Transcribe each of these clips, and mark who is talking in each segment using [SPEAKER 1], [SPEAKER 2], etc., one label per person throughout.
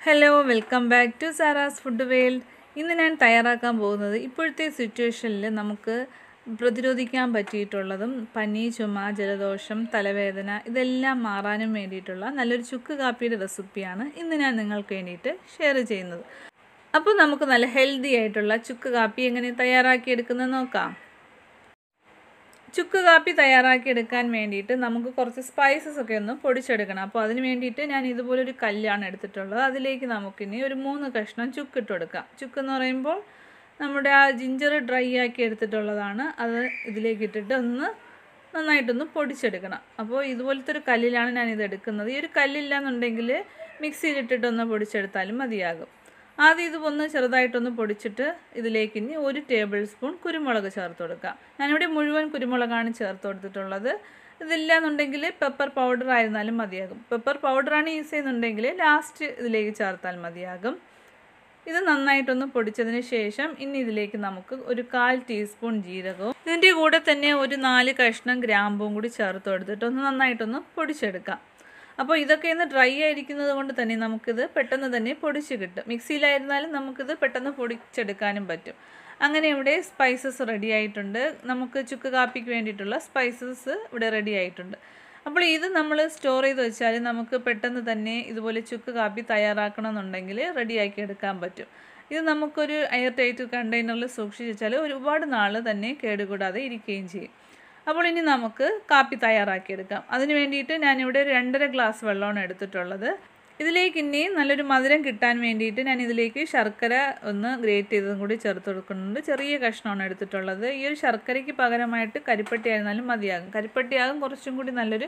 [SPEAKER 1] Hello, welcome back to Zaras Food World. ഇന്ന് ഞാൻ തയ്യാറാക്കാൻ പോകുന്നത് ഇപ്പോഴത്തെ സിറ്റുവേഷനിൽ നമുക്ക് പ്രതിരോധിക്കാൻ പറ്റിയിട്ടുള്ളതും പനി, ചുമ, ജലദോഷം, തലവേദന ഇതെല്ലാം മാറാനും വേണ്ടിയിട്ടുള്ള നല്ലൊരു ചുക്ക് കാപ്പിയുടെ റെസിപ്പിയാണ് ഇന്ന് ഞാൻ നിങ്ങൾക്ക് വേണ്ടിയിട്ട് ഷെയർ ചെയ്യുന്നത്. അപ്പോൾ നമുക്ക് നല്ല ഹെൽത്തി ആയിട്ടുള്ള ചുക്ക് കാപ്പി എങ്ങനെ തയ്യാറാക്കി എടുക്കുന്നത് നോക്കാം. ചുക്ക് കാപ്പി തയ്യാറാക്കിയെടുക്കാൻ വേണ്ടിയിട്ട് നമുക്ക് കുറച്ച് സ്പൈസസ് ഒക്കെ ഒന്ന് പൊടിച്ചെടുക്കണം. അപ്പോൾ അതിന് വേണ്ടിയിട്ട് ഞാൻ ഇതുപോലൊരു കല്ലാണ് എടുത്തിട്ടുള്ളത്. അതിലേക്ക് നമുക്കിനി ഒരു 3 കഷ്ണം ചുക്ക് ഇട്ട് കൊടുക്കാം. ചുക്ക് എന്ന് പറയുമ്പോൾ നമ്മുടെ ആ ജിഞ്ചർ ഡ്രൈ ആക്കി എടുത്തിട്ടുള്ളതാണ്. അത് ഇതിലേക്ക് ഇട്ടിട്ട് നന്നായിട്ടൊന്ന് പൊടിച്ചെടുക്കണം. അപ്പോൾ ഇതുപോലത്തെ ഒരു കല്ലിലാണ് ഞാനിത് എടുക്കുന്നത്. ഈ ഒരു കല്ലില്ല എന്നുണ്ടെങ്കിൽ മിക്സിയിലിട്ടിട്ടൊന്ന് പൊടിച്ചെടുത്താലും മതിയാകും. ആദ്യം ഇതൊന്ന് ചെറുതായിട്ടൊന്ന് പൊടിച്ചിട്ട് ഇതിലേക്ക് ഇനി 1 ടേബിൾ സ്പൂൺ കുരുമുളക് ചേർത്ത് കൊടുക്കാം. ഞാനിവിടെ മുഴുവൻ കുരുമുളകാണ് ചേർത്ത് കൊടുത്തിട്ടുള്ളത്. ഇതില്ല എന്നുണ്ടെങ്കിൽ പെപ്പർ പൗഡർ ആയിരുന്നാലും മതിയാകും. പെപ്പർ പൗഡറാണ് യൂസ് ചെയ്യുന്നുണ്ടെങ്കിൽ ലാസ്റ്റ് ഇതിലേക്ക് ചേർത്താൽ മതിയാകും. ഇത് നന്നായിട്ടൊന്ന് പൊടിച്ചതിന് ശേഷം ഇനി ഇതിലേക്ക് നമുക്ക് ഒരു 1/4 ടീസ്പൂൺ ജീരകവും ഇതിൻ്റെ കൂടെ തന്നെ ഒരു 4 കഷ്ണം ഗ്രാമ്പും കൂടി ചേർത്ത് കൊടുത്തിട്ട് നന്നായിട്ടൊന്ന് പൊടിച്ചെടുക്കാം. അപ്പോൾ ഇതൊക്കെ ഒന്ന് ഡ്രൈ ആയിരിക്കുന്നത് കൊണ്ട് തന്നെ നമുക്കിത് പെട്ടെന്ന് തന്നെ പൊടിച്ച് കിട്ടും. മിക്സിയിലായിരുന്നാലും നമുക്കിത് പെട്ടെന്ന് പൊടിച്ചെടുക്കാനും പറ്റും. അങ്ങനെ ഇവിടെ സ്പൈസസ് റെഡി ആയിട്ടുണ്ട്. നമുക്ക് ചുക്ക് കാപ്പിക്ക് വേണ്ടിയിട്ടുള്ള സ്പൈസസ് ഇവിടെ റെഡി ആയിട്ടുണ്ട്. അപ്പോൾ ഇത് നമ്മൾ സ്റ്റോർ ചെയ്ത് വെച്ചാൽ നമുക്ക് പെട്ടെന്ന് തന്നെ ഇതുപോലെ ചുക്ക് കാപ്പി തയ്യാറാക്കണമെന്നുണ്ടെങ്കിൽ റെഡിയാക്കി എടുക്കാൻ പറ്റും. ഇത് നമുക്കൊരു എയർ ടൈറ്റ് കണ്ടെയ്നറിൽ സൂക്ഷിച്ച് വെച്ചാൽ ഒരുപാട് നാൾ തന്നെ കേടുകൂടാതെ ഇരിക്കുകയും ചെയ്യും. അപ്പോൾ ഇനി നമുക്ക് കാപ്പി തയ്യാറാക്കിയെടുക്കാം. അതിന് വേണ്ടിയിട്ട് ഞാനിവിടെ 2.5 ഗ്ലാസ് വെള്ളമാണ് എടുത്തിട്ടുള്ളത്. ഇതിലേക്ക് ഇനി നല്ലൊരു മധുരം കിട്ടാൻ വേണ്ടിയിട്ട് ഞാൻ ഇതിലേക്ക് ശർക്കര ഒന്ന് ഗ്രേറ്റ് ചെയ്തതും കൂടി ചേർത്ത് കൊടുക്കുന്നുണ്ട്. ചെറിയ കഷ്ണമാണ് എടുത്തിട്ടുള്ളത്. ഈ ഒരു ശർക്കരയ്ക്ക് പകരമായിട്ട് കരിപ്പട്ടി ആയിരുന്നാലും മതിയാകും. കരിപ്പട്ടിയാകും കുറച്ചും കൂടി നല്ലൊരു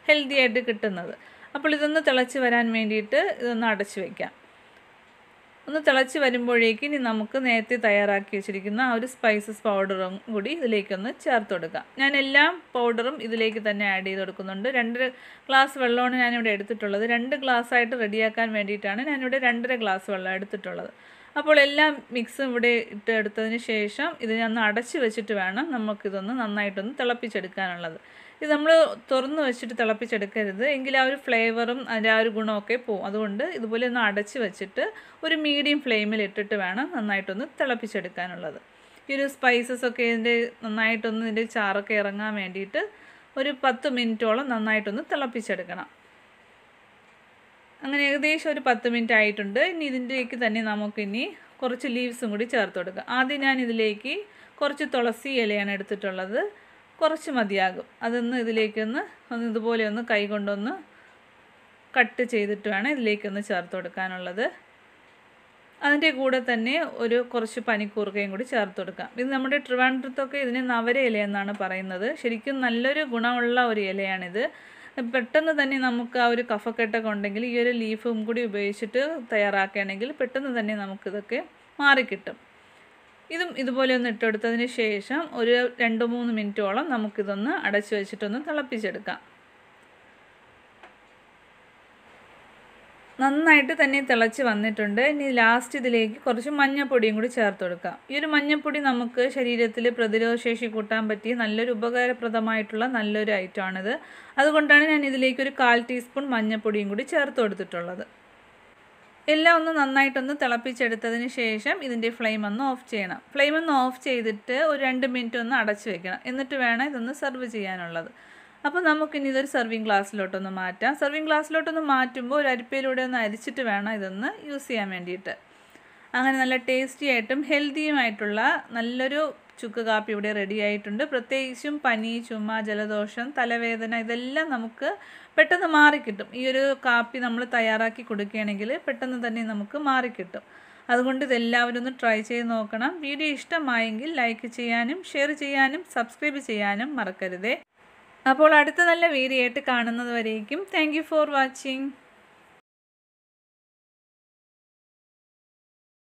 [SPEAKER 1] ഹെൽത്തി ആയിട്ട് കിട്ടുന്നത്. അപ്പോൾ ഇതൊന്ന് തിളച്ച് വരാൻ വേണ്ടിയിട്ട് ഇതൊന്ന് അടച്ചു വയ്ക്കാം. ഒന്ന് തിളച്ച് വരുമ്പോഴേക്കും ഇനി നമുക്ക് നേരത്തെ തയ്യാറാക്കി വെച്ചിരിക്കുന്ന ആ ഒരു സ്പൈസസ് പൗഡറും കൂടി ഇതിലേക്കൊന്ന് ചേർത്ത് കൊടുക്കാം. ഞാൻ എല്ലാ പൗഡറും ഇതിലേക്ക് തന്നെ ആഡ് ചെയ്ത് കൊടുക്കുന്നുണ്ട്. 2 ഗ്ലാസ് വെള്ളമാണ് ഞാനിവിടെ എടുത്തിട്ടുള്ളത്. 2 ഗ്ലാസ്സായിട്ട് റെഡിയാക്കാൻ വേണ്ടിയിട്ടാണ് ഞാനിവിടെ 2.5 ഗ്ലാസ് വെള്ളം എടുത്തിട്ടുള്ളത്. അപ്പോൾ എല്ലാ മിക്സും ഇവിടെ എടുത്തതിന് ശേഷം ഇത് ഒന്ന് അടച്ച് വെച്ചിട്ട് വേണം നമുക്കിതൊന്ന് നന്നായിട്ടൊന്ന് തിളപ്പിച്ചെടുക്കാനുള്ളത്. ഇത് നമ്മൾ തുറന്ന് വെച്ചിട്ട് തിളപ്പിച്ചെടുക്കരുത്, എങ്കിൽ ആ ഒരു ഫ്ലേവറും അതിൻ്റെ ആ ഒരു ഗുണമൊക്കെ പോവും. അതുകൊണ്ട് ഇതുപോലെ ഒന്ന് അടച്ച് വെച്ചിട്ട് ഒരു മീഡിയം ഫ്ലെയിമിൽ ഇട്ടിട്ട് വേണം നന്നായിട്ടൊന്ന് തിളപ്പിച്ചെടുക്കാനുള്ളത്. ഈ ഒരു സ്പൈസസൊക്കെ ഇതിൻ്റെ ചാറൊക്കെ ഇറങ്ങാൻ വേണ്ടിയിട്ട് ഒരു 10 മിനിറ്റോളം നന്നായിട്ടൊന്ന് തിളപ്പിച്ചെടുക്കണം. അങ്ങനെ ഏകദേശം ഒരു 10 മിനിറ്റ് ആയിട്ടുണ്ട്. ഇനി ഇതിൻ്റെക്ക് തന്നെ നമുക്കിനി കുറച്ച് ലീവ്സും കൂടി ചേർത്ത് കൊടുക്കാം. ആദ്യം ഞാൻ ഇതിലേക്ക് കുറച്ച് തുളസി ഇലയാണ് എടുത്തിട്ടുള്ളത്. കുറച്ച് മതിയാകും. ഇതിലേക്കൊന്ന് ഇതുപോലെ ഒന്ന് കൈ കൊണ്ടൊന്ന് കട്ട് ചെയ്തിട്ട് വേണം ഇതിലേക്കൊന്ന് ചേർത്ത് കൊടുക്കാനുള്ളത്. അതിൻ്റെ കൂടെ തന്നെ കുറച്ച് പനിക്കൂർക്കയും കൂടി ചേർത്ത് കൊടുക്കാം. ഇത് നമ്മുടെ ട്രിവാൻഡ്രത്തൊക്കെ ഇതിന് നവര ഇല എന്നാണ് പറയുന്നത്. ശരിക്കും നല്ലൊരു ഗുണമുള്ള ഒരു ഇലയാണിത്. പെട്ടെന്ന് തന്നെ നമുക്ക് ആ ഒരു കഫക്കെട്ടൊക്കെ ഉണ്ടെങ്കിൽ ഈ ഒരു ലീഫും കൂടി ഉപയോഗിച്ചിട്ട് തയ്യാറാക്കുകയാണെങ്കിൽ പെട്ടെന്ന് തന്നെ നമുക്കിതൊക്കെ മാറിക്കിട്ടും. ഇതും ഇതുപോലെ ഒന്ന് ഇട്ടെടുത്തതിന് ശേഷം ഒരു 2-3 മിനിറ്റോളം നമുക്കിതൊന്ന് അടച്ചു വെച്ചിട്ടൊന്ന് തിളപ്പിച്ചെടുക്കാം. നന്നായിട്ട് തന്നെ തിളച്ച് വന്നിട്ടുണ്ട്. ഇനി ലാസ്റ്റ് ഇതിലേക്ക് കുറച്ച് മഞ്ഞൾപ്പൊടിയും കൂടി ചേർത്ത് കൊടുക്കാം. ഈ ഒരു മഞ്ഞൾപ്പൊടി നമുക്ക് ശരീരത്തിൽ പ്രതിരോധശേഷി കൂട്ടാൻ പറ്റിയ നല്ലൊരു ഉപകാരപ്രദമായിട്ടുള്ള നല്ലൊരു ഐറ്റമാണിത്. അതുകൊണ്ടാണ് ഞാൻ ഇതിലേക്ക് ഒരു 1/4 ടീസ്പൂൺ മഞ്ഞൾപ്പൊടിയും കൂടി ചേർത്ത് കൊടുത്തിട്ടുള്ളത്. എല്ലാം ഒന്ന് നന്നായിട്ടൊന്ന് തിളപ്പിച്ചെടുത്തതിന് ശേഷം ഇതിൻ്റെ ഫ്ലെയിം ഒന്ന് ഓഫ് ചെയ്യണം. ഫ്ലെയിം ഒന്ന് ഓഫ് ചെയ്തിട്ട് ഒരു 2 മിനിറ്റ് ഒന്ന് അടച്ചു വെക്കണം. എന്നിട്ട് വേണം ഇതൊന്ന് സെർവ് ചെയ്യാനുള്ളത്. അപ്പോൾ നമുക്കിനി ഇതൊരു സെർവിങ് ഗ്ലാസ്സിലോട്ടൊന്ന് മാറ്റാം. സെർവിങ് ഗ്ലാസ്സിലോട്ടൊന്ന് മാറ്റുമ്പോൾ ഒരു അരിപ്പയിലൂടെ ഒന്ന് അരിച്ചിട്ട് വേണം ഇതൊന്ന് യൂസ് ചെയ്യാൻ വേണ്ടിയിട്ട്. അങ്ങനെ നല്ല ടേസ്റ്റി ആയിട്ടും ഹെൽത്തിയുമായിട്ടുള്ള നല്ലൊരു ചുക്ക് കാപ്പി ഇവിടെ റെഡി ആയിട്ടുണ്ട്. പ്രത്യേകിച്ചും പനി, ചുമ, ജലദോഷം, തലവേദന ഇതെല്ലാം നമുക്ക് പെട്ടെന്ന് മാറിക്കിട്ടും. ഈ ഒരു കാപ്പി നമ്മൾ തയ്യാറാക്കി കൊടുക്കുകയാണെങ്കിൽ പെട്ടെന്ന് തന്നെ നമുക്ക് മാറിക്കിട്ടും. അതുകൊണ്ട് ഇതെല്ലാവരും ഒന്ന് ട്രൈ ചെയ്ത് നോക്കണം. വീഡിയോ ഇഷ്ടമായെങ്കിൽ ലൈക്ക് ചെയ്യാനും ഷെയർ ചെയ്യാനും സബ്സ്ക്രൈബ് ചെയ്യാനും മറക്കരുതേ. അപ്പോൾ അടുത്ത നല്ല വീഡിയോ ആയിട്ട് കാണുന്നത് വരേക്കും താങ്ക് യു ഫോർ വാച്ചിങ്.